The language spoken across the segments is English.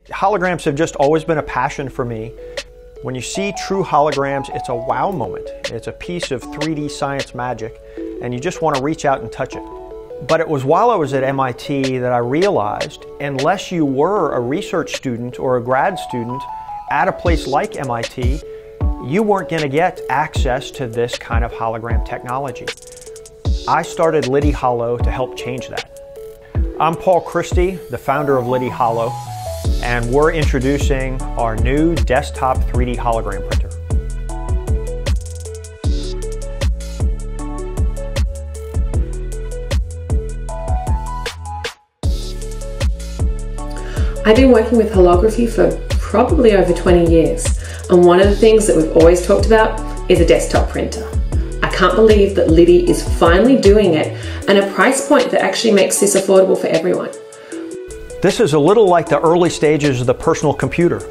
Holograms have just always been a passion for me. When you see true holograms, it's a wow moment. It's a piece of 3D science magic, and you just want to reach out and touch it. But it was while I was at MIT that I realized, unless you were a research student or a grad student at a place like MIT, you weren't going to get access to this kind of hologram technology. I started LitiHolo to help change that. I'm Paul Christie, the founder of LitiHolo, and we're introducing our new desktop 3D hologram printer. I've been working with holography for probably over 20 years, and one of the things that we've always talked about is a desktop printer. I can't believe that Liti is finally doing it at a price point that actually makes this affordable for everyone. This is a little like the early stages of the personal computer,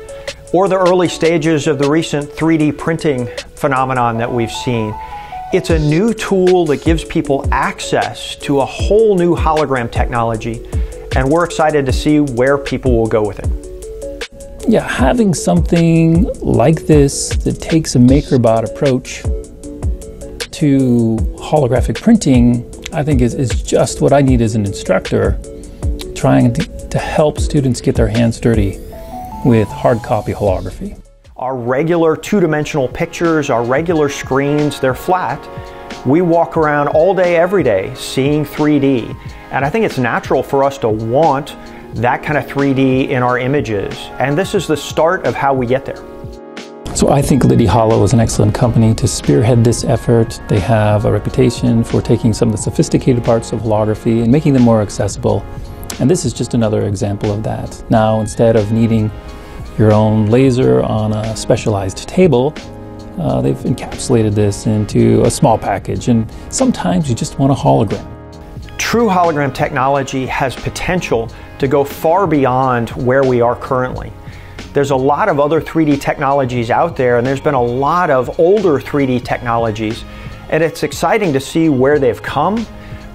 or the early stages of the recent 3D printing phenomenon that we've seen. It's a new tool that gives people access to a whole new hologram technology, and we're excited to see where people will go with it. Yeah, having something like this that takes a maker-bot approach to holographic printing, I think is just what I need as an instructor, trying to help students get their hands dirty with hard copy holography. Our regular two-dimensional pictures, our regular screens, they're flat. We walk around all day, every day, seeing 3D. And I think it's natural for us to want that kind of 3D in our images. And this is the start of how we get there. So I think LitiHolo is an excellent company to spearhead this effort. They have a reputation for taking some of the sophisticated parts of holography and making them more accessible. And this is just another example of that. Now, instead of needing your own laser on a specialized table, they've encapsulated this into a small package. And sometimes you just want a hologram. True hologram technology has potential to go far beyond where we are currently. There's a lot of other 3D technologies out there, and there's been a lot of older 3D technologies, and it's exciting to see where they've come.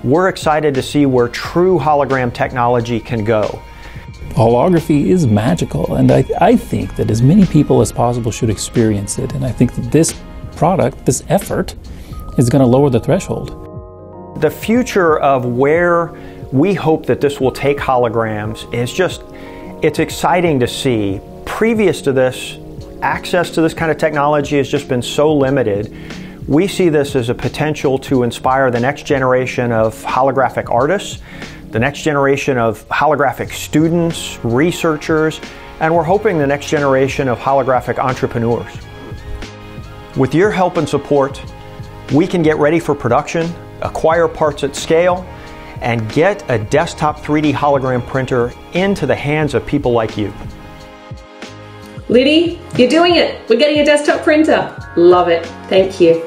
We're excited to see where true hologram technology can go. Holography is magical, and I think that as many people as possible should experience it, and I think that this product, this effort, is going to lower the threshold. The future of where we hope that this will take holograms is just, it's exciting to see. Previous to this, access to this kind of technology has just been so limited. We see this as a potential to inspire the next generation of holographic artists, the next generation of holographic students, researchers, and we're hoping the next generation of holographic entrepreneurs. With your help and support, we can get ready for production, acquire parts at scale, and get a desktop 3D hologram printer into the hands of people like you. Liti, you're doing it! We're getting a desktop printer! Love it. Thank you.